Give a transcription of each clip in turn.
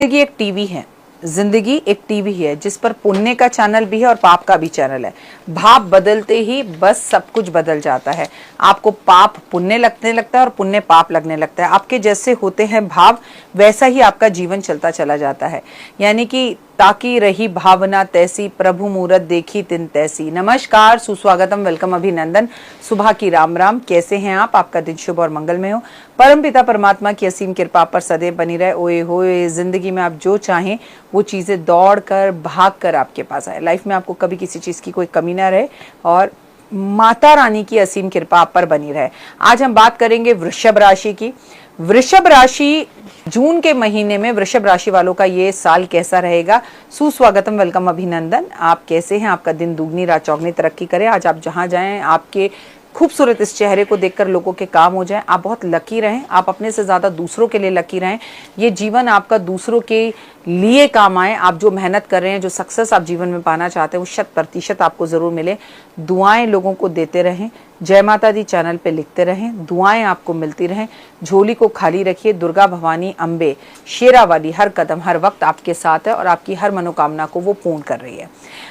जिंदगी एक टीवी है। जिंदगी एक टीवी है जिस पर पुण्य का चैनल भी है और पाप का भी चैनल है। भाव बदलते ही बस सब कुछ बदल जाता है। आपको पाप पुण्य लगने लगता है और पुण्य पाप लगने लगता है। आपके जैसे होते हैं भाव वैसा ही आपका जीवन चलता चला जाता है। यानी कि ताकि रही भावना तैसी, प्रभु मूरत देखी तिन तैसी। नमस्कार, सुस्वागतम, वेलकम, अभिनंदन, सुबह की राम राम। कैसे हैं आप? आपका दिन शुभ और मंगलमय हो। परम पिता परमात्मा की असीम कृपा पर सदैव बनी रहे। ओए होए, जिंदगी में आप जो चाहें वो चीजें दौड़ कर भाग कर आपके पास आए। लाइफ में आपको कभी किसी चीज की कोई कमी ना रहे और माता रानी की असीम कृपा आप पर बनी रहे। आज हम बात करेंगे वृषभ राशि की। वृषभ राशि, जून के महीने में वृषभ राशि वालों का ये साल कैसा रहेगा? सुस्वागतम, वेलकम, अभिनंदन। आप कैसे हैं? आपका दिन दुगनी रात चौगनी तरक्की करे। आज आप जहां जाएं आपके खूबसूरत इस चेहरे को देखकर लोगों के काम हो जाएं। आप बहुत लकी रहें। आप अपने से ज्यादा दूसरों के लिए लकी रहें। ये जीवन आपका दूसरों के लिए काम आए। आप जो मेहनत कर रहे हैं, जो सक्सेस आप जीवन में पाना चाहते हैं, वो 100% आपको जरूर मिले। दुआएं लोगों को देते रहें। जय माता दी चैनल पे लिखते रहें। दुआएं आपको मिलती रहें। झोली को खाली रखिए। दुर्गा भवानी अम्बे शेरा वाली हर कदम हर वक्त आपके साथ है और आपकी हर मनोकामना को वो पूर्ण कर रही है।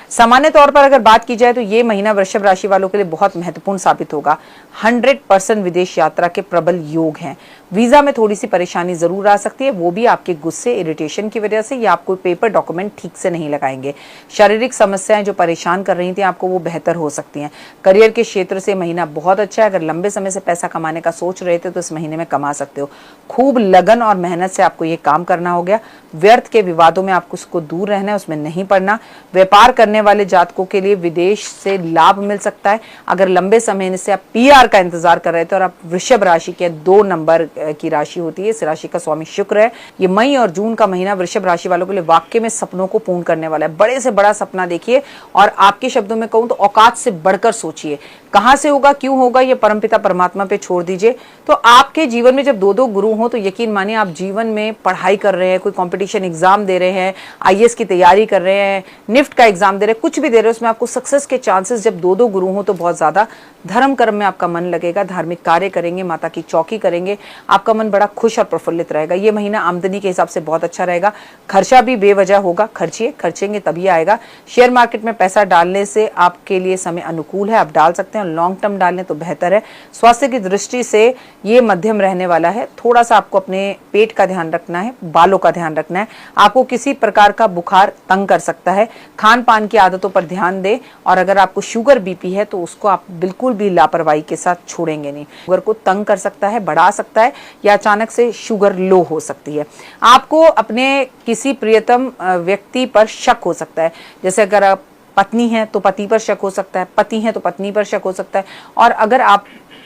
सामान्य तौर पर अगर बात की जाए तो ये महीना वृषभ राशि वालों के लिए बहुत महत्वपूर्ण साबित होगा। 100% विदेश यात्रा के प्रबल योग हैं। वीजा में थोड़ी सी परेशानी जरूर आ सकती है, वो भी आपके गुस्से, इरिटेशन की वजह से, या आप कोई पेपर डॉक्यूमेंट ठीक से नहीं लगाएंगे। शारीरिक समस्याएं जो परेशान कर रही थी आपको, वो बेहतर हो सकती हैं। करियर के क्षेत्र से महीना बहुत अच्छा है। अगर लंबे समय से पैसा कमाने का सोच रहे थे तो इस महीने में कमा सकते हो। खूब लगन और मेहनत से आपको ये काम करना हो गया। व्यर्थ के विवादों में आपको उसको दूर रहना है, उसमें नहीं पड़ना। व्यापार करने वाले जातकों के लिए विदेश से लाभ मिल सकता है। अगर लंबे समय से आप पीआर का इंतजार कर रहे थे और आप वृषभ राशि के 2 नंबर की राशि होती है, इस राशि का स्वामी शुक्र है। ये मई और जून का महीना वृषभ राशि वालों के लिए वाकई में सपनों को पूर्ण करने वाला है। बड़े से बड़ा सपना देखिए और आपके शब्दों में कहूं तो औकात से बढ़कर सोचिए। कहां से होगा, क्यों होगा, ये परमपिता परमात्मा पे छोड़ दीजिए। तो आपके जीवन में जब 2-2 गुरु हो तो यकीन मानिए, आप जीवन में पढ़ाई कर रहे हैं, कोई कंपटीशन एग्जाम दे रहे हैं, आईएएस की तैयारी कर रहे हैं, निफ्ट का एग्जाम दे रहे हैं, कुछ भी दे रहे हैं, उसमें आपको सक्सेस के चांसेस जब 2-2 गुरु हो तो बहुत ज्यादा धर्म कर्म में आपका मन लगेगा। धार्मिक कार्य करेंगे, माता की चौकी करेंगे, आपका मन बड़ा खुश और प्रफुल्लित रहेगा। ये महीना आमदनी के हिसाब से बहुत अच्छा रहेगा। खर्चा भी बेवजह होगा, खर्चिए, खर्चेंगे तभी आएगा। शेयर मार्केट में पैसा डालने से आपके लिए समय अनुकूल है, आप डाल सकते हैं। लॉन्ग टर्म डालने तो बेहतर है। स्वास्थ्य की दृष्टि से ये मध्यम रहने वाला है। थोड़ा सा आपको अपने पेट का ध्यान रखना है, बालों का ध्यान रखना है। आपको किसी प्रकार का बुखार तंग कर सकता है। खान पान की आदतों पर ध्यान दें और अगर आपको शुगर बीपी है तो उसको आप बिल्कुल भी लापरवाही के साथ छोड़ेंगे नहीं। शुगर को तंग कर सकता है, बढ़ा सकता है, या अचानक से शुगर लो हो सकती है। आपको अपने किसी प्रियतम व्यक्ति पर शक हो सकता है। जैसे अगर आप पत्नी है तो पति पर शक हो सकता है, पति है तो पत्नी पर शक हो सकता है। और अगर आप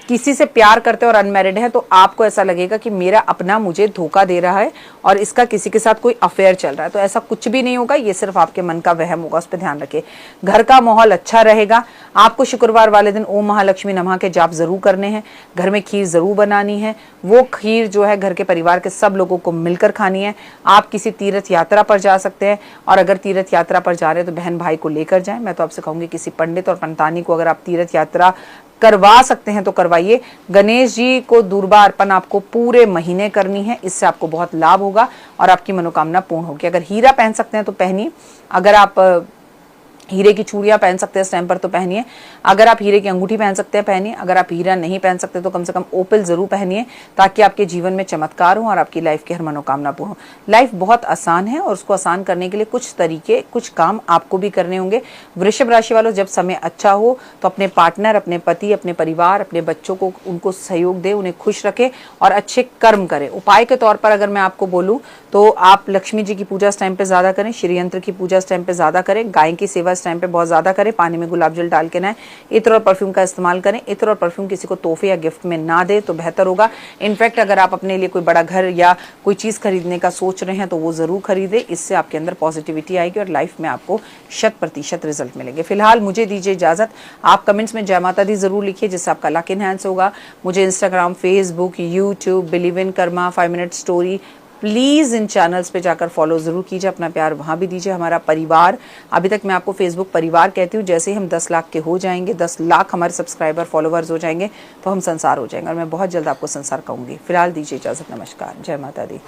किसी से प्यार करते हैं और अनमैरिड है तो आपको ऐसा लगेगा कि मेरा अपना मुझे धोखा दे रहा है और इसका किसी के साथ कोई अफेयर चल रहा है। तो ऐसा कुछ भी नहीं होगा, ये सिर्फ आपके मन का वहम होगा, उस पर ध्यान रखिए। घर का माहौल अच्छा रहेगा। आपको शुक्रवार वाले दिन ओम महालक्ष्मी नमः के जाप जरूर करने हैं। घर में खीर जरूर बनानी है। वो खीर जो है घर के परिवार के सब लोगों को मिलकर खानी है। आप किसी तीर्थ यात्रा पर जा सकते हैं और अगर तीर्थ यात्रा पर जा रहे हैं तो बहन भाई को लेकर जाएं। मैं तो आपसे कहूंगी किसी पंडित और पंतानी को अगर आप तीर्थ यात्रा करवा सकते हैं तो करवाइए। गणेश जी को दूर्बा अर्पण आपको पूरे महीने करनी है, इससे आपको बहुत लाभ होगा और आपकी मनोकामना पूर्ण होगी। अगर हीरा पहन सकते हैं तो पहनिए। अगर आप हीरे की चूड़ियां पहन सकते हैं इस टाइम पर तो पहनिए। अगर आप हीरे की अंगूठी पहन सकते हैं पहनिए। अगर आप हीरा नहीं पहन सकते तो कम से कम ओपल जरूर पहनिए, ताकि आपके जीवन में चमत्कार हो और आपकी लाइफ की हर मनोकामना पूर्ण हो। लाइफ बहुत आसान है और उसको आसान करने के लिए कुछ तरीके, कुछ काम आपको भी करने होंगे। वृषभ राशि वालों, जब समय अच्छा हो तो अपने पार्टनर, अपने पति, अपने परिवार, अपने बच्चों को उनको सहयोग दे, उन्हें खुश रखें और अच्छे कर्म करें। उपाय के तौर पर अगर मैं आपको बोलूं तो आप लक्ष्मी जी की पूजा इस टाइम पे ज्यादा करें, श्री यंत्र की पूजा इस टाइम पे ज्यादा करें, गाय की सेवा इस टाइम पे बहुत ज्यादा करें, पानी में गुलाब जल डाल के नहाएं, इत्र और परफ्यूम का इस्तेमाल करें। इत्र और परफ्यूम किसी को तोहफे या गिफ्ट में ना दे तो बेहतर होगा। इनफैक्ट अगर आप अपने लिए कोई बड़ा घर या कोई चीज खरीदने का सोच रहे हैं तो वो जरूर खरीदे। इससे आपके अंदर पॉजिटिविटी आएगी और लाइफ में आपको 100% रिजल्ट मिलेंगे। फिलहाल मुझे दीजिए इजाजत। आप कमेंट्स में जय माता दी जरूर लिखिए, जिससे आपका लक इनहैंस होगा। मुझे Instagram, Facebook, YouTube, believe in Karma, 5 minute story, please in channels पे जाकर फॉलो जरूर कीजिए। अपना प्यार वहां भी दीजिए। हमारा परिवार, अभी तक मैं आपको फेसबुक परिवार कहती हूँ, जैसे ही हम 10 लाख के हो जाएंगे, 10 लाख हमारे सब्सक्राइबर फॉलोवर्स हो जाएंगे तो हम संसार हो जाएंगे और मैं बहुत जल्द आपको संसार कहूंगी। फिलहाल दीजिए इजाजत। नमस्कार, जय माता दी।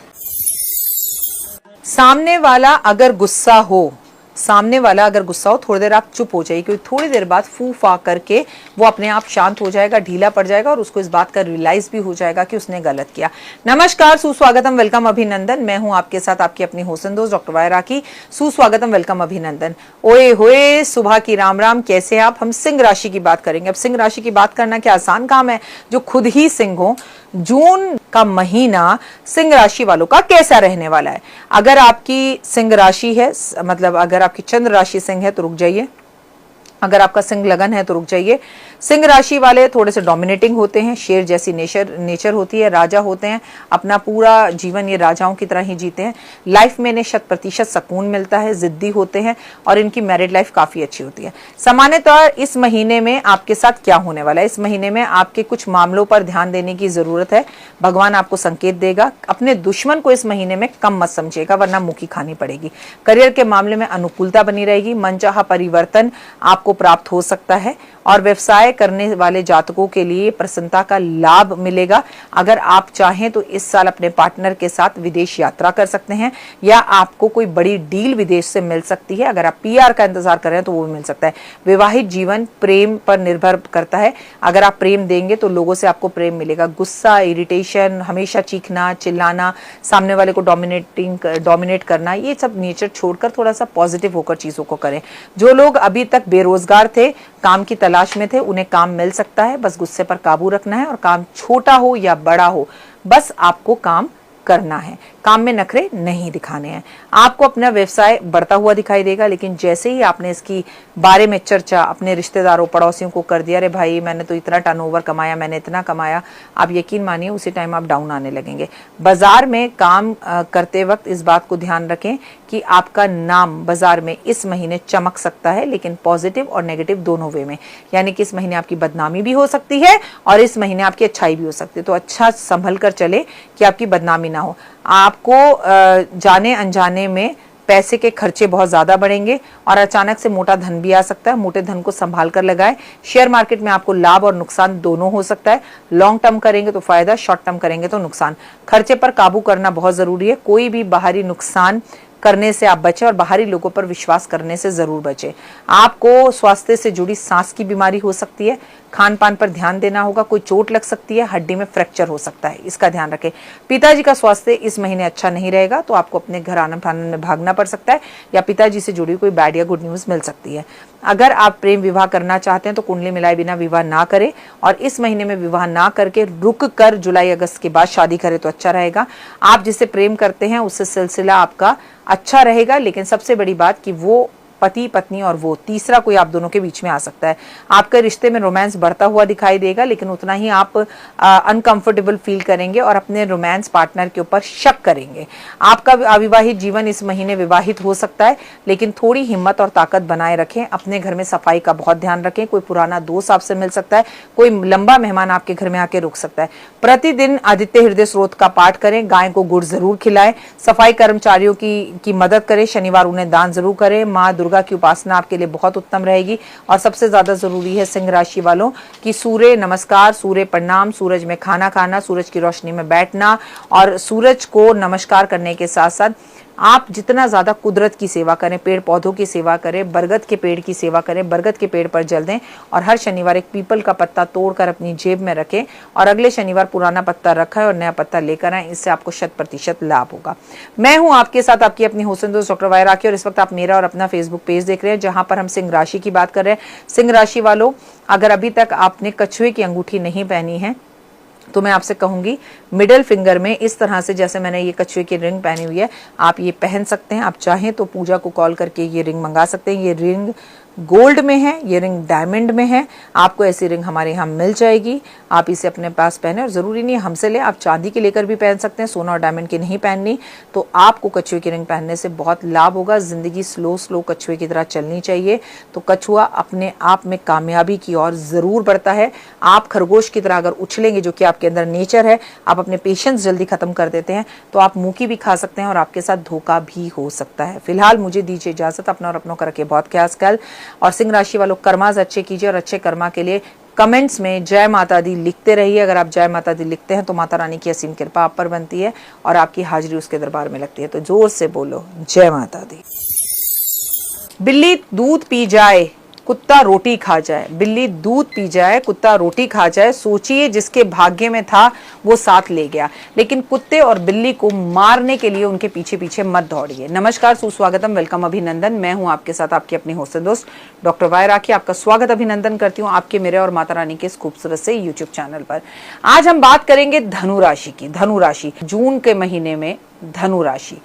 सामने वाला अगर गुस्सा हो, थोड़ी देर आप चुप हो जाइए, क्योंकि थोड़ी देर बाद फू फा करके वो अपने आप शांत हो जाएगा, ढीला पड़ जाएगा और उसको इस बात का रियलाइज भी हो जाएगा कि उसने गलत किया। नमस्कार, सुस्वागतम, वेलकम, अभिनंदन। मैं हूं आपके साथ आपकी अपनी होसन दोस्त डॉक्टर वायरा की। सुस्वागतम, वेलकम, अभिनंदन। ओए होए, सुबह की राम राम, कैसे आप? हम सिंह राशि की बात करेंगे। अब सिंह राशि की बात करना क्या आसान काम है, जो खुद ही सिंह हो। जून का महीना सिंह राशि वालों का कैसा रहने वाला है? अगर आपकी सिंह राशि है, मतलब अगर आपकी चंद्र राशि सिंह है तो रुक जाइए, अगर आपका सिंह लगन है तो रुक जाइए। सिंह राशि वाले थोड़े से डोमिनेटिंग होते हैं, शेर जैसी नेचर होती है, राजा होते हैं, अपना पूरा जीवन ये राजाओं की तरह ही जीते हैं। लाइफ में इन्हें 100% सुकून मिलता है, जिद्दी होते हैं और इनकी मैरिड लाइफ काफी अच्छी होती है। सामान्यतः इस महीने में आपके साथ क्या होने वाला है? इस महीने में आपके कुछ मामलों पर ध्यान देने की जरूरत है। भगवान आपको संकेत देगा। अपने दुश्मन को इस महीने में कम मत समझिएगा, वरना मुखी खानी पड़ेगी। करियर के मामले में अनुकूलता बनी रहेगी, मनचाहा परिवर्तन आपको प्राप्त हो सकता है और व्यवसाय करने वाले जातकों के लिए प्रसन्नता का लाभ मिलेगा। अगर आप चाहें तो इस साल अपने पार्टनर के साथ विदेश यात्रा कर सकते हैं या आपको कोई बड़ी डील विदेश से मिल सकती है। अगर आप पीआर का इंतजार कर रहे हैं तो वो भी मिल सकता है। विवाहित जीवन प्रेम पर निर्भर करता है। अगर आप प्रेम देंगे तो लोगों से आपको प्रेम मिलेगा। गुस्सा, इरिटेशन, हमेशा चीखना, चिल्लाना, सामने वाले को डोमिनेट करना, ये सब नेचर छोड़कर थोड़ा सा पॉजिटिव होकर चीजों को करें। जो लोग अभी तक बेरोजगार थे, काम की तलाश में थे, उन्हें काम मिल सकता है। बस गुस्से पर काबू रखना है और काम छोटा हो या बड़ा हो, बस आपको काम करना है। काम में नखरे नहीं दिखाने हैं। आपको अपना व्यवसाय बढ़ता हुआ दिखाई देगा, लेकिन जैसे ही आपने इसकी बारे में चर्चा अपने रिश्तेदारों पड़ोसियों को कर दिया, अरे भाई मैंने तो इतना टर्नओवर कमाया, मैंने इतना कमाया, आप यकीन मानिए उसी टाइम आप डाउन आने लगेंगे। बाजार में काम करते वक्त इस बात को ध्यान रखें कि आपका नाम बाजार में इस महीने चमक सकता है, लेकिन पॉजिटिव और नेगेटिव दोनों वे में। यानी कि इस महीने आपकी बदनामी भी हो सकती है और इस महीने आपकी अच्छाई भी हो सकती है। तो अच्छा संभल कर चले कि आपकी बदनामी ना हो। आपको जाने अनजाने में पैसे के खर्चे बहुत ज्यादा बढ़ेंगे और अचानक से मोटा धन भी आ सकता है। मोटे धन को संभाल कर लगाएं। शेयर मार्केट में आपको लाभ और नुकसान दोनों हो सकता है। लॉन्ग टर्म करेंगे तो फायदा, शॉर्ट टर्म करेंगे तो नुकसान। खर्चे पर काबू करना बहुत जरूरी है। कोई भी बाहरी नुकसान करने से आप बचें और बाहरी लोगों पर विश्वास करने से जरूर बचें। आपको स्वास्थ्य से जुड़ी सांस की बीमारी हो सकती है। खान पान पर ध्यान देना होगा। कोई चोट लग सकती है, हड्डी में फ्रैक्चर हो सकता है, इसका ध्यान रखें। पिताजी का स्वास्थ्य इस महीने अच्छा नहीं रहेगा, तो आपको अपने घर आनन फानन में भागना पड़ सकता है या पिताजी से जुड़ी कोई बैड या गुड न्यूज मिल सकती है। अगर आप प्रेम विवाह करना चाहते हैं तो कुंडली मिलाए बिना विवाह ना करें और इस महीने में विवाह ना करके रुक कर जुलाई अगस्त के बाद शादी करें तो अच्छा रहेगा। आप जिससे प्रेम करते हैं उससे सिलसिला आपका अच्छा रहेगा, लेकिन सबसे बड़ी बात कि वो पति पत्नी और वो तीसरा कोई आप दोनों के बीच में आ सकता है। आपके रिश्ते में रोमांस बढ़ता हुआ दिखाई देगा, लेकिन उतना ही आप अनकंफर्टेबल फील करेंगे और अपने रोमांस पार्टनर के ऊपर शक करेंगे। आपका अविवाहित जीवन इस महीने विवाहित हो सकता है, लेकिन थोड़ी हिम्मत और ताकत बनाए रखें। अपने घर में सफाई का बहुत ध्यान रखें। कोई पुराना दोस्त आपसे मिल सकता है, कोई लंबा मेहमान आपके घर में आके रुक सकता है। प्रतिदिन आदित्य हृदय स्रोत का पाठ करें। गाय को गुड़ जरूर खिलाएं। सफाई कर्मचारियों की मदद करें। शनिवार उन्हें दान जरूर करें। माँ दुर्गा की उपासना आपके लिए बहुत उत्तम रहेगी। और सबसे ज्यादा जरूरी है सिंह राशि वालों की सूर्य नमस्कार, सूर्य प्रणाम, सूरज में खाना खाना, सूरज की रोशनी में बैठना और सूरज को नमस्कार करने के साथ साथ आप जितना ज्यादा कुदरत की सेवा करें, पेड़ पौधों की सेवा करें, बरगद के पेड़ की सेवा करें, बरगद के पेड़ पर जल दें और हर शनिवार एक पीपल का पत्ता तोड़कर अपनी जेब में रखें और अगले शनिवार पुराना पत्ता रखा है और नया पत्ता लेकर आए। इससे आपको 100% लाभ होगा। मैं हूं आपके साथ आपकी अपनी होसन दोस्त डॉक्टर वायरा की और इस वक्त आप मेरा और अपना फेसबुक पेज देख रहे हैं, जहां पर हम सिंह राशि की बात कर रहे हैं। सिंह राशि वालों, अगर अभी तक आपने कछुए की अंगूठी नहीं पहनी है तो मैं आपसे कहूंगी मिडिल फिंगर में इस तरह से, जैसे मैंने ये कछुए की रिंग पहनी हुई है, आप ये पहन सकते हैं। आप चाहें तो पूजा को कॉल करके ये रिंग मंगा सकते हैं। ये रिंग गोल्ड में है, ये रिंग डायमंड में है। आपको ऐसी रिंग हमारे यहाँ मिल जाएगी। आप इसे अपने पास पहने और जरूरी नहीं हमसे ले, आप चांदी की लेकर भी पहन सकते हैं। सोना और डायमंड की नहीं पहननी तो आपको कछुए की रिंग पहनने से बहुत लाभ होगा। जिंदगी स्लो कछुए की तरह चलनी चाहिए तो कछुआ अपने आप में कामयाबी की ओर जरूर बढ़ता है। आप खरगोश की तरह अगर उछलेंगे, जो कि आपके अंदर नेचर है, आप अपने पेशेंस जल्दी खत्म कर देते हैं, तो आप मुंह भी खा सकते हैं और आपके साथ धोखा भी हो सकता है। फिलहाल मुझे दीजिए इजाजत। अपना और अपनों का रखिए बहुत ख्याल और सिंह राशि वालों कर्माज अच्छे कीजिए और अच्छे कर्मा के लिए कमेंट्स में जय माता दी लिखते रहिए। अगर आप जय माता दी लिखते हैं तो माता रानी की असीम कृपा आप पर बनती है और आपकी हाजिरी उसके दरबार में लगती है। तो जोर से बोलो जय माता दी। बिल्ली दूध पी जाए कुत्ता रोटी खा जाए, बिल्ली दूध पी जाए कुत्ता रोटी खा जाए, सोचिए जिसके भाग्य में था वो साथ ले गया, लेकिन कुत्ते और बिल्ली को मारने के लिए उनके पीछे पीछे मत दौड़िए। नमस्कार, सुस्वागतम, वेलकम, अभिनंदन। मैं हूं आपके साथ आपकी अपनी होस्ट दोस्त डॉक्टर वाई राखी। आपका स्वागत अभिनंदन करती हूँ आपके, मेरे और माता रानी के इस खूबसूरत से यूट्यूब चैनल पर। आज हम बात करेंगे धनु राशि की। धनु राशि जून के महीने में धनु राशि,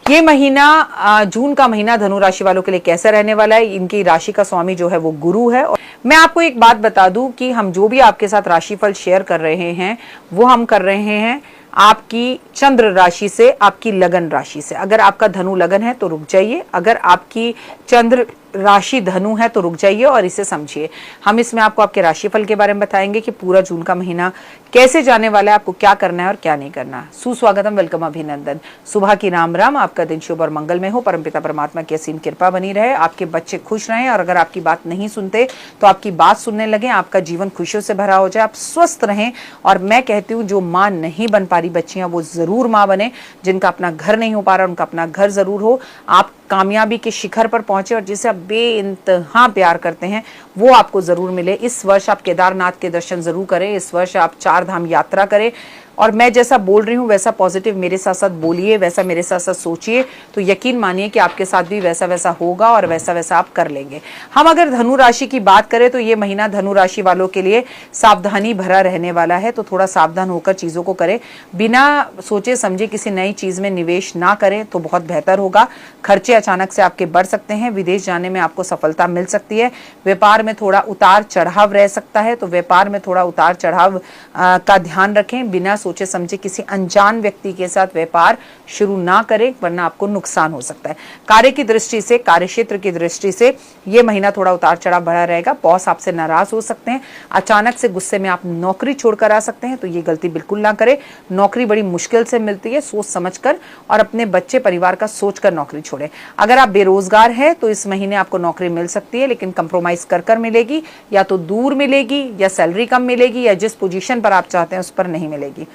ये महीना जून का महीना धनु राशि वालों के लिए कैसा रहने वाला है। इनकी राशि का स्वामी जो है वो गुरु है। और मैं आपको एक बात बता दूं कि हम जो भी आपके साथ राशिफल शेयर कर रहे हैं वो हम कर रहे हैं आपकी चंद्र राशि से, आपकी लगन राशि से। अगर आपका धनु लगन है तो रुक जाइए, अगर आपकी चंद्र राशि धनु है तो रुक जाइए और इसे समझिए। हम इसमें आपको आपके राशिफल के बारे में बताएंगे कि पूरा जून का महीना कैसे जाने वाला है, आपको क्या करना है और क्या नहीं करना। सुस्वागतम, वेलकम, अभिनंदन। सुबह की राम राम, आपका दिन शुभ और मंगल में हो। परमपिता परमात्मा की असीम कृपा बनी रहे, आपके बच्चे खुश रहें और अगर आपकी बात नहीं सुनते तो आपकी बात सुनने लगे, आपका जीवन खुशियों से भरा हो जाए, आप स्वस्थ रहें। और मैं कहती हूँ जो माँ नहीं बन पा रही बच्चियां वो जरूर माँ बने, जिनका अपना घर नहीं हो पा रहा उनका अपना घर जरूर हो। आप कामयाबी के शिखर पर पहुंचे और जिसे आप बेइंतहा प्यार करते हैं वो आपको जरूर मिले। इस वर्ष आप केदारनाथ के दर्शन जरूर करें, इस वर्ष आप 4 धाम यात्रा करें। और मैं जैसा बोल रही हूँ वैसा पॉजिटिव मेरे साथ साथ बोलिए, वैसा मेरे साथ साथ सोचिए, तो यकीन मानिए कि आपके साथ भी वैसा वैसा होगा और वैसा वैसा आप कर लेंगे। हम अगर धनु राशि की बात करें तो ये महीना धनु राशि वालों के लिए सावधानी भरा रहने वाला है। तो थोड़ा सावधान होकर चीजों को करें, बिना सोचे समझे किसी नई चीज में निवेश ना करें तो बहुत बेहतर होगा। खर्चे अचानक से आपके बढ़ सकते हैं, विदेश जाने में आपको सफलता मिल सकती है। व्यापार में थोड़ा उतार चढ़ाव रह सकता है, तो व्यापार में थोड़ा उतार चढ़ाव का ध्यान रखें। बिना सोचे समझे किसी अनजान व्यक्ति के साथ व्यापार शुरू ना करें वरना आपको नुकसान हो सकता है। कार्य की दृष्टि से, कार्य क्षेत्र की दृष्टि से ये महीना थोड़ा उतार चढ़ाव भरा रहेगा। बॉस आपसे नाराज हो सकते हैं, अचानक से गुस्से में आप नौकरी छोड़कर आ सकते हैं, तो ये गलती बिल्कुल ना करें। नौकरी बड़ी मुश्किल से मिलती है, सोच समझकर और अपने बच्चे परिवार का सोचकर नौकरी छोड़ें। अगर आप बेरोजगार हैं तो इस महीने आपको नौकरी मिल सकती है, लेकिन कंप्रोमाइज कर मिलेगी, या तो दूर मिलेगी या सैलरी कम मिलेगी या जिस पोजीशन पर आप चाहते हैं उस पर नहीं मिलेगी।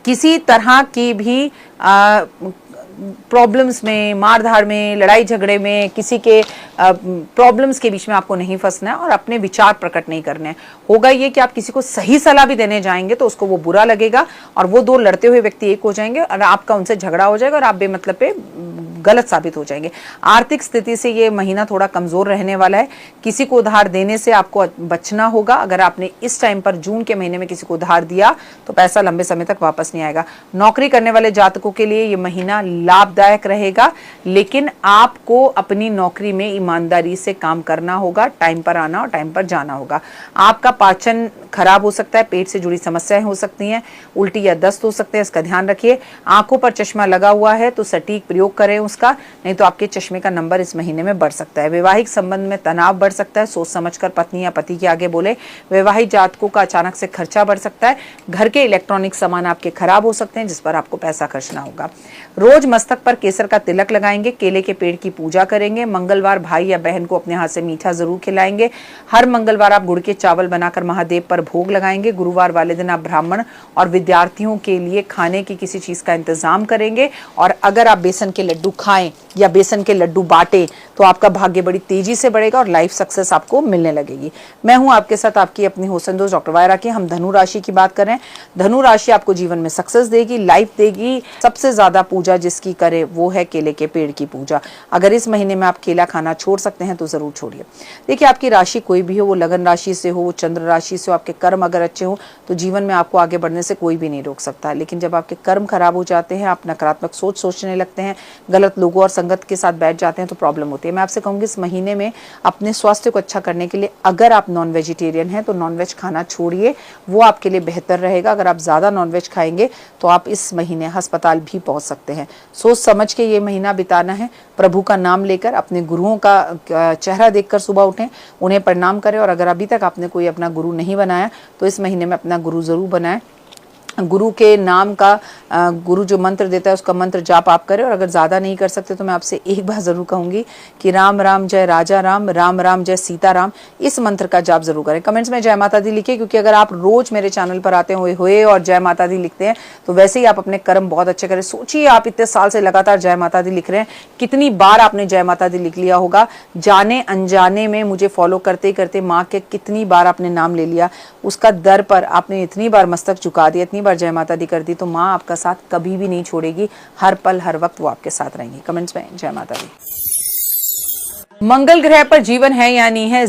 किसी तरह की भी प्रॉब्लम्स में, मारधाड़ में, लड़ाई झगड़े में, किसी के प्रॉब्लम्स के बीच में आपको नहीं फंसना है और अपने विचार प्रकट नहीं करने हैं। होगा ये कि आप किसी को सही सलाह भी देने जाएंगे तो उसको वो बुरा लगेगा और वो दो लड़ते हुए व्यक्ति एक हो जाएंगे और आपका उनसे झगड़ा हो जाएगा और आप बेमतलब पे गलत साबित हो जाएंगे। आर्थिक स्थिति से ये महीना थोड़ा कमजोर रहने वाला है। किसी को उधार देने से आपको बचना होगा। अगर आपने इस टाइम पर जून के महीने में किसी को उधार दिया तो पैसा लंबे समय तक वापस नहीं आएगा। नौकरी करने वाले जातकों के लिए ये महीना लाभदायक रहेगा, लेकिन आपको अपनी नौकरी में ईमानदारी से काम करना होगा, टाइम पर आना और टाइम पर जाना होगा। आपका पाचन खराब हो सकता है, पेट से जुड़ी समस्याएं हो सकती हैं, उल्टी या दस्त हो सकते हैं, इसका ध्यान रखिए। आंखों पर चश्मा लगा हुआ है तो सटीक प्रयोग करें उसका, नहीं तो आपके चश्मे का नंबर इस महीने में बढ़ सकता है। वैवाहिक संबंध में तनाव बढ़ सकता है, सोच समझकर पत्नी या पति के आगे बोले। वैवाहिक जातकों का अचानक से खर्चा बढ़ सकता है। घर के इलेक्ट्रॉनिक सामान आपके खराब हो सकते हैं जिस पर आपको पैसा खर्चना होगा। रोज मस्तक पर केसर का तिलक लगाएंगे, केले के पेड़ की पूजा करेंगे। मंगलवार भाई या बहन को अपने हाथ से मीठा जरूर खिलाएंगे। हर मंगलवार आप गुड़ के चावल बनाकर महादेव पर भोग लगाएंगे। गुरुवार वाले दिन आप ब्राह्मण और विद्यार्थियों के लिए खाने की किसी चीज का इंतजाम करेंगे। और अगर आप बेसन के लड्डू खाएं या बेसन के लड्डू बांटे तो आपका भाग्य बड़ी तेजी से बढ़ेगा और लाइफ सक्सेस आपको मिलने लगेगी। मैं हूं आपके साथ आपकी अपनी होस्ट दोस्त डॉक्टर वाई राखी। हम धनु राशि की बात करें, धनु राशि आपको जीवन में सक्सेस देगी, लाइफ देगी। सबसे ज्यादा पूजा जिसकी करे वो है केले के पेड़ की पूजा। अगर इस महीने में आप केला खाना छोड़ सकते हैं तो जरूर छोड़िए। देखिए, आपकी राशि कोई भी हो, वो लगन राशि से हो, चंद्र राशि से हो, आपके कर्म अगर अच्छे हो तो जीवन में आपको आगे बढ़ने से कोई भी नहीं रोक सकता। लेकिन जब आपके कर्म खराब हो जाते हैं, आप नकारात्मक सोच सोचने लगते हैं, गलत लोगों और संगत के साथ बैठ जाते हैं तो प्रॉब्लम होती है। मैं आपसे कहूंगी इस महीने में अपने स्वास्थ्य को अच्छा करने के लिए अगर आप नॉन वेजिटेरियन हैं तो नॉनवेज खाना छोड़िए, वो आपके लिए बेहतर रहेगा। अगर आप ज्यादा नॉनवेज खाएंगे तो आप इस महीने अस्पताल भी पहुंच सकते हैं। सोच समझ के ये महीना बिताना है। प्रभु का नाम लेकर, अपने गुरुओं का चेहरा देखकर सुबह उठें, उन्हें प्रणाम करें। और अगर अभी तक आपने कोई अपना गुरु नहीं बनाया तो इस महीने में अपना गुरु जरूर बनाएं। गुरु के नाम का गुरु जो मंत्र देता है उसका मंत्र जाप आप करें। और अगर ज़्यादा नहीं कर सकते तो मैं आपसे एक बार ज़रूर कहूँगी कि राम राम जय राजा राम, राम राम जय सीता राम, इस मंत्र का जाप जरूर करें। कमेंट्स में जय माता दी लिखिए, क्योंकि अगर आप रोज मेरे चैनल पर आते हुए और जय माता दी लिखते हैं तो वैसे ही आप अपने कर्म बहुत अच्छे करें। सोचिए आप इतने साल से लगातार जय माता दी लिख रहे हैं, कितनी बार आपने जय माता दी लिख लिया होगा, जाने अनजाने में मुझे फॉलो करते करते माँ के कितनी बार आपने नाम ले लिया, उसका दर पर आपने इतनी बार मस्तक झुका दिया, इतनी बार जय माता दी कर दी, तो माँ आपका साथ कभी भी नहीं छोड़ेगी, हर पल हर वक्त वो आपके साथ रहेंगी। कमेंट्स में जय माता दी। मंगल ग्रह पर जीवन है या नहीं है,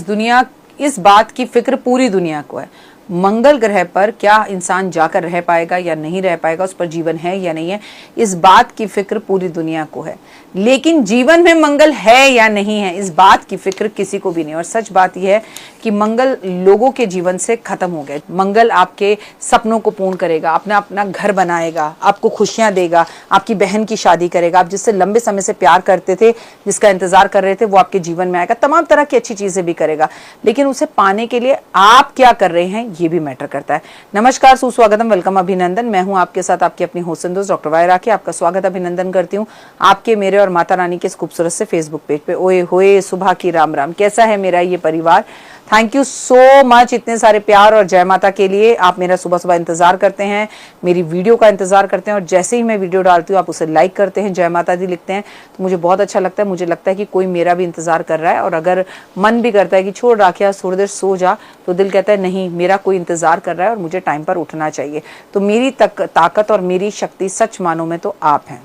इस बात की फिक्र पूरी दुनिया को है। मंगल ग्रह पर क्या इंसान जाकर रह पाएगा या नहीं रह पाएगा, उस पर जीवन है या नहीं है, इस बात की फिक्र पूरी दुनिया को है। लेकिन जीवन में मंगल है या नहीं है, इस बात की फिक्र किसी को भी नहीं। और सच बात यह है कि मंगल लोगों के जीवन से खत्म हो गए। मंगल आपके सपनों को पूर्ण करेगा, अपना घर बनाएगा, आपको खुशियां देगा, आपकी बहन की शादी करेगा, आप जिससे लंबे समय से प्यार करते थे, जिसका इंतजार कर रहे थे, वो आपके जीवन में आएगा, तमाम तरह की अच्छी चीजें भी करेगा। लेकिन उसे पाने के लिए आप क्या कर रहे हैं ये भी मैटर करता है। नमस्कार, सुस्वागतम, वेलकम, अभिनंदन। मैं हूं आपके साथ आपकी अपनी होस्ट दोस्त डॉक्टर वाई राखी। आपका स्वागत अभिनंदन करती हूं आपके, मेरे और माता रानी के इस खूबसूरत से फेसबुक पेज पे। ओए होए सुबह की राम राम, कैसा है मेरा ये परिवार? थैंक यू सो मच इतने सारे प्यार और जय माता के लिए। आप मेरा सुबह सुबह इंतजार करते हैं, मेरी वीडियो का इंतजार करते हैं, और जैसे ही मैं वीडियो डालती हूँ आप उसे लाइक करते हैं, जय माता दी लिखते हैं, तो मुझे बहुत अच्छा लगता है। मुझे लगता है कि कोई मेरा भी इंतजार कर रहा है। और अगर मन भी करता है कि छोड़ राखिया थोड़ी देर सो जा, तो दिल कहता है नहीं, मेरा कोई इंतजार कर रहा है और मुझे टाइम पर उठना चाहिए। तो मेरी ताकत और मेरी शक्ति सच मानो में तो आप हैं।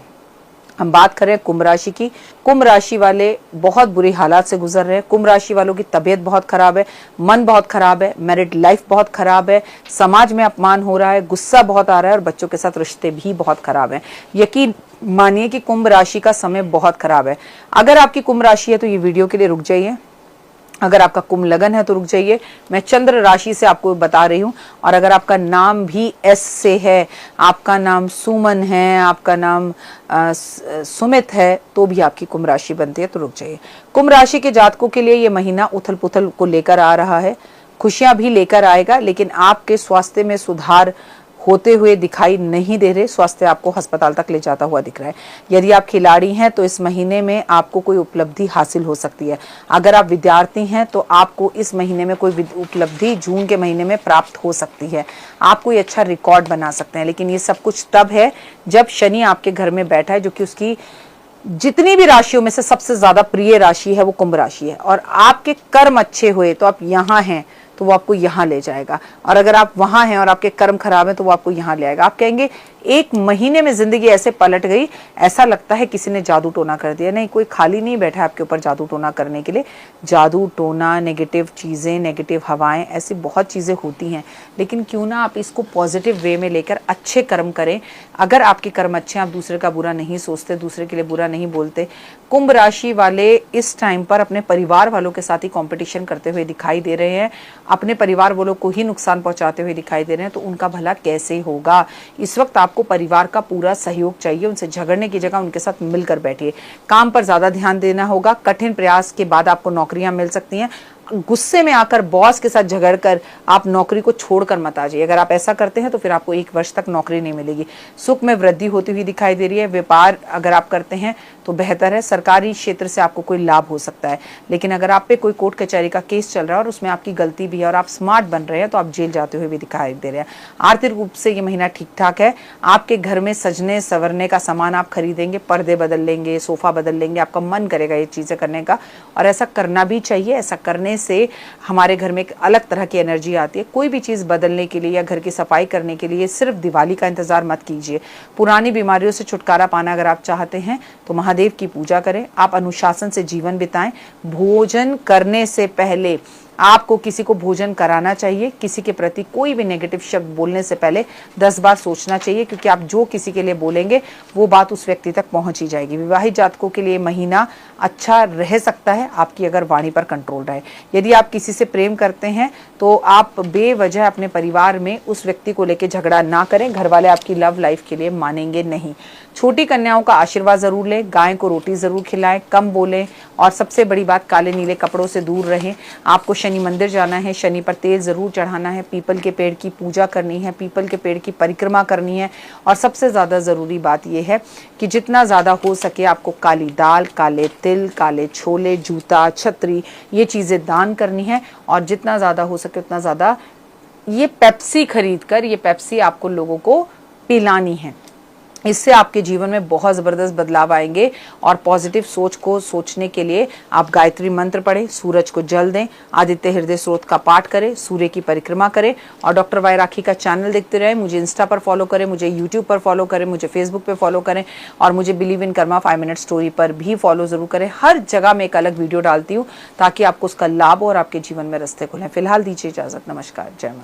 हम बात करें कुंभ राशि की। कुंभ राशि वाले बहुत बुरी हालात से गुजर रहे हैं। कुंभ राशि वालों की तबीयत बहुत खराब है, मन बहुत खराब है, मैरिड लाइफ बहुत खराब है, समाज में अपमान हो रहा है, गुस्सा बहुत आ रहा है, और बच्चों के साथ रिश्ते भी बहुत खराब हैं। यकीन मानिए कि कुंभ राशि का समय बहुत खराब है। अगर आपकी कुंभ राशि है तो ये वीडियो के लिए रुक जाइए। अगर आपका कुंभ लगन है तो रुक जाइए, मैं चंद्र राशि से आपको बता रही हूँ। और अगर आपका नाम भी एस से है, आपका नाम सुमन है, आपका नाम सुमित है, तो भी आपकी कुंभ राशि बनती है, तो रुक जाइए। कुंभ राशि के जातकों के लिए ये महीना उथल पुथल को लेकर आ रहा है, खुशियां भी लेकर आएगा, लेकिन आपके स्वास्थ्य में सुधार होते हुए दिखाई नहीं दे रहे। स्वास्थ्य आपको अस्पताल तक ले जाता हुआ दिख रहा है। यदि आप खिलाड़ी हैं तो इस महीने में आपको कोई उपलब्धि हासिल हो सकती है। अगर आप विद्यार्थी हैं तो आपको इस महीने में कोई उपलब्धि जून के महीने में प्राप्त हो सकती है। आप कोई अच्छा रिकॉर्ड बना सकते हैं। लेकिन ये सब कुछ तब है जब शनि आपके घर में बैठा है, जो कि उसकी जितनी भी राशियों में से सबसे ज्यादा प्रिय राशि है वो कुंभ राशि है। और आपके कर्म अच्छे हुए तो आप यहाँ हैं तो वो आपको यहाँ ले जाएगा, और अगर आप वहां हैं और आपके कर्म खराब है तो वो आपको यहाँ ले आएगा। आप कहेंगे एक महीने में जिंदगी ऐसे पलट गई, ऐसा लगता है किसी ने जादू टोना कर दिया। नहीं, कोई खाली नहीं बैठा है आपके ऊपर जादू टोना करने के लिए। जादू टोना, नेगेटिव चीजें, नेगेटिव हवाएं, ऐसी बहुत चीजें होती हैं, लेकिन क्यों ना आप इसको पॉजिटिव वे में लेकर अच्छे कर्म करें। अगर आपके कर्म अच्छे हैं, आप दूसरे का बुरा नहीं सोचते, दूसरे के लिए बुरा नहीं बोलते। कुंभ राशि वाले इस टाइम पर अपने परिवार वालों के साथ ही कंपटीशन करते हुए दिखाई दे रहे हैं, अपने परिवार वालों को ही नुकसान पहुंचाते हुए दिखाई दे रहे हैं, तो उनका भला कैसे होगा। इस वक्त आपको परिवार का पूरा सहयोग चाहिए। उनसे झगड़ने की जगह उनके साथ मिलकर बैठिए। काम पर ज्यादा ध्यान देना होगा। कठिन प्रयास के बाद आपको नौकरियां मिल सकती हैं। गुस्से में आकर बॉस के साथ झगड़कर आप नौकरी को छोड़कर मत आ जाइए। अगर आप ऐसा करते हैं तो फिर आपको 1 वर्ष तक नौकरी नहीं मिलेगी। सुख में वृद्धि होती हुई दिखाई दे रही है। व्यापार अगर आप करते हैं तो बेहतर है। सरकारी क्षेत्र से आपको कोई लाभ हो सकता है, लेकिन अगर आप पे कोई कोर्ट कचहरी का केस चल रहा है और उसमें आपकी गलती भी है और आप स्मार्ट बन रहे हैं तो आप जेल जाते हुए भी दिखाई दे रहे हैं। आर्थिक रूप से ये महीना ठीक ठाक है। आपके घर में सजने संवरने का सामान आप खरीदेंगे, पर्दे बदल लेंगे, सोफा बदल लेंगे, आपका मन करेगा ये चीजें करने का, और ऐसा करना भी चाहिए। ऐसा करने से हमारे घर में एक अलग तरह की एनर्जी आती है। कोई भी चीज बदलने के लिए या घर की सफाई करने के लिए सिर्फ दिवाली का इंतजार मत कीजिए। पुरानी बीमारियों से छुटकारा पाना अगर आप चाहते हैं तो महादेव की पूजा करें। आप अनुशासन से जीवन बिताएं। भोजन करने से पहले आपको किसी को भोजन कराना चाहिए। किसी के प्रति कोई भी नेगेटिव शब्द बोलने से पहले 10 बार सोचना चाहिए, क्योंकि आप जो किसी के लिए बोलेंगे वो बात उस व्यक्ति तक पहुंच ही जाएगी। विवाहित जातकों के लिए महीना अच्छा रह सकता है, आपकी अगर वाणी पर कंट्रोल रहे। यदि आप किसी से प्रेम करते हैं तो आप बेवजह अपने परिवार में उस व्यक्ति को लेकर झगड़ा ना करें। घर वाले आपकी लव लाइफ के लिए मानेंगे नहीं। छोटी कन्याओं का आशीर्वाद जरूर लें। गाय को रोटी जरूर खिलाएं, कम बोलें, और सबसे बड़ी बात, काले नीले कपड़ों से दूर रहें। आपको शनि मंदिर जाना है, शनि पर तेल ज़रूर चढ़ाना है, पीपल के पेड़ की पूजा करनी है, पीपल के पेड़ की परिक्रमा करनी है। और सबसे ज़्यादा ज़रूरी बात यह है कि जितना ज़्यादा हो सके आपको काली दाल, काले तिल, काले छोले, जूता, छतरी, ये चीज़ें दान करनी है। और जितना ज़्यादा हो सके उतना ज़्यादा ये पेप्सी खरीद कर, ये पेप्सी आपको लोगों को पिलानी है। इससे आपके जीवन में बहुत ज़बरदस्त बदलाव आएंगे। और पॉजिटिव सोच को सोचने के लिए आप गायत्री मंत्र पढ़ें, सूरज को जल दें, आदित्य हृदय स्रोत का पाठ करें, सूर्य की परिक्रमा करें। और डॉक्टर वाई राखी का चैनल देखते रहें। मुझे इंस्टा पर फॉलो करें, मुझे यूट्यूब पर फॉलो करें, मुझे फेसबुक पर फॉलो करें, और मुझे believe in Karma 5 minute story पर भी फॉलो ज़रूर करें। हर जगह मैं एक अलग वीडियो डालती हूँ ताकि आपको उसका लाभ और आपके जीवन में रास्ते खुलें। फिलहाल दीजिए इजाज़त। नमस्कार, जय माता।